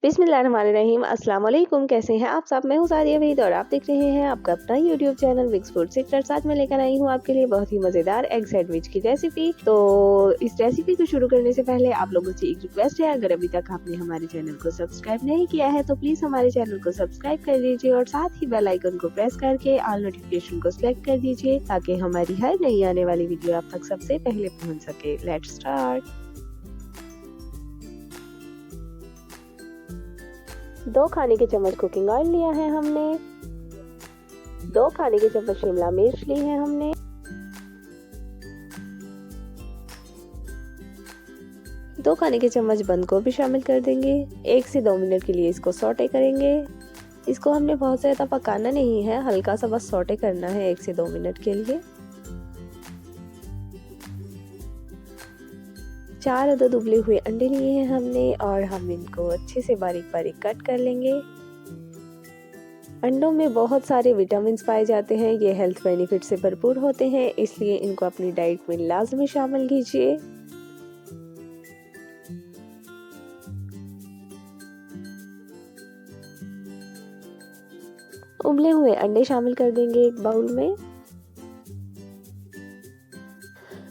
बिस्मिल्लाहिर्रहमानिर्रहीम। अस्सलाम वालेकुम। कैसे हैं आप सब? मैं हूँ सादिया वहीद और आप देख रहे हैं आपका अपना YouTube channel Vicks food secrets. आज मैं लेकर आई हूँ आपके लिए बहुत ही मज़ेदार एग सैंडविच की रेसिपी। तो इस रेसिपी को शुरू करने से पहले आप लोगों से एक रिक्वेस्ट है, अगर अभी तक आपने हमारे चैनल को सब्सक्राइब नहीं किया है तो प्लीज़ हमारे चैनल को सब्सक्राइब कर दीजिए और साथ ही बेल आइकन को प्रेस करके ऑल नोटिफिकेशन को सिलेक्ट कर दीजिए ताकि हमारी हर नई आने वाली वीडियो आप तक सबसे पहले पहुँच सके। Let's start. 2 खाने के चम्मच कुकिंग ऑयल लिया है हमने। 2 खाने के चम्मच शिमला मिर्च ली है हमने। 2 खाने के चम्मच बंद गोभी शामिल कर देंगे। 1 से 2 मिनट के लिए इसको सौटे करेंगे। इसको हमने बहुत ज़्यादा पकाना नहीं है, हल्का सा बस सौटे करना है 1 से 2 मिनट के लिए। 4 अदद उबले हुए अंडे लिए हैं हमने और हम इनको अच्छे से बारीक बारीक कट कर लेंगे। अंडों में बहुत सारे विटामिन पाए जाते हैं, ये हेल्थ बेनिफिट से भरपूर होते हैं, इसलिए इनको अपनी डाइट में लाजमी शामिल कीजिए। उबले हुए अंडे शामिल कर देंगे एक बाउल में।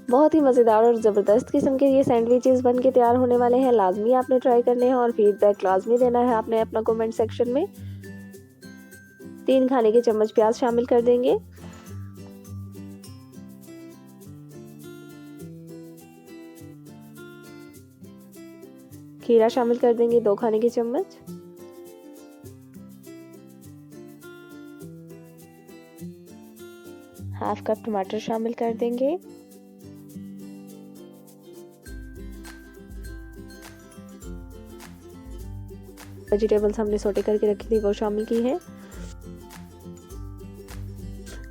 बहुत ही मज़ेदार और ज़बरदस्त किस्म के ये सैंडविचेस बन के तैयार होने वाले हैं। लाजमी आपने ट्राई करने हैं और फीडबैक लाजमी देना है आपने अपना कमेंट सेक्शन में। 3 खाने के चम्मच प्याज शामिल कर देंगे। खीरा शामिल कर देंगे 2 खाने के चम्मच। हाफ कप टमाटर शामिल कर देंगे। वेजिटेबल्स हमने सोटे करके रखी थी वो शामिल की है।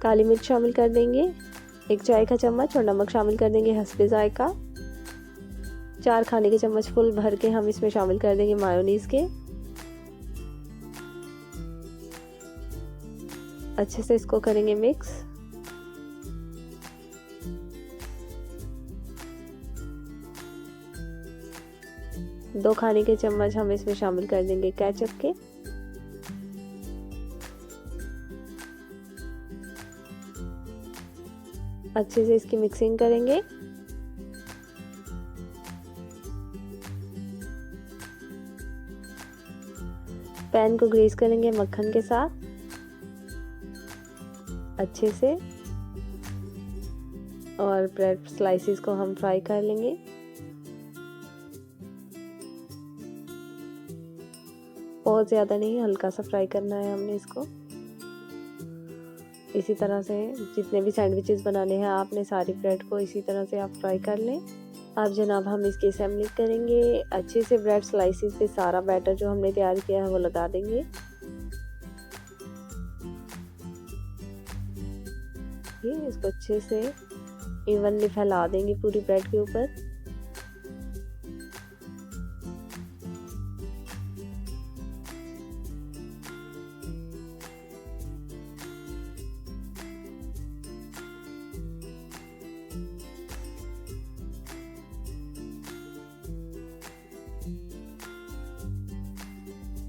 काली मिर्च शामिल कर देंगे 1 चाय का चम्मच और नमक शामिल कर देंगे हस्बे जायका। 4 खाने के चम्मच फुल भर के हम इसमें शामिल कर देंगे मायोनीज के। अच्छे से इसको करेंगे मिक्स। दो खाने के चम्मच हम इसमें शामिल कर देंगे केचप के। अच्छे से इसकी मिक्सिंग करेंगे। पैन को ग्रीस करेंगे मक्खन के साथ अच्छे से और ब्रेड स्लाइसेस को हम फ्राई कर लेंगे। बहुत ज़्यादा नहीं, हल्का सा फ्राई करना है हमने इसको। इसी तरह से जितने भी सैंडविचेस बनाने हैं आपने सारी ब्रेड को इसी तरह से आप फ्राई कर लें। अब जनाब हम इसकी असेंबली करेंगे। अच्छे से ब्रेड स्लाइसेस पे सारा बैटर जो हमने तैयार किया है वो लगा देंगे। इसको अच्छे से इवनली फैला देंगे पूरी ब्रेड के ऊपर।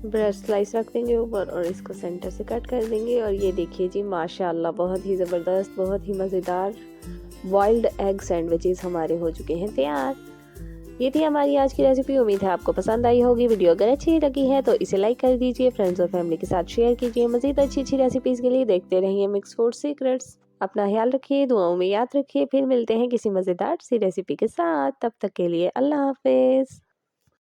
ब्रेड स्लाइस रख देंगे ऊपर और इसको सेंटर से कट कर देंगे। और ये देखिए जी माशाल्लाह बहुत ही ज़बरदस्त, बहुत ही मज़ेदार बॉइल्ड एग सैंडविचेस हमारे हो चुके हैं तैयार। ये थी हमारी आज की रेसिपी। उम्मीद है आपको पसंद आई होगी। वीडियो अगर अच्छी लगी है तो इसे लाइक कर दीजिए, फ्रेंड्स और फैमिली के साथ शेयर कीजिए। मज़ीद अच्छी अच्छी रेसिपीज़ के लिए देखते रहिए मिक्स फूड सीक्रेट्स। अपना ख्याल रखिए, दुआओं में याद रखिए। फिर मिलते हैं किसी मज़ेदार सी रेसिपी के साथ। तब तक के लिए अल्लाह हाफिज़।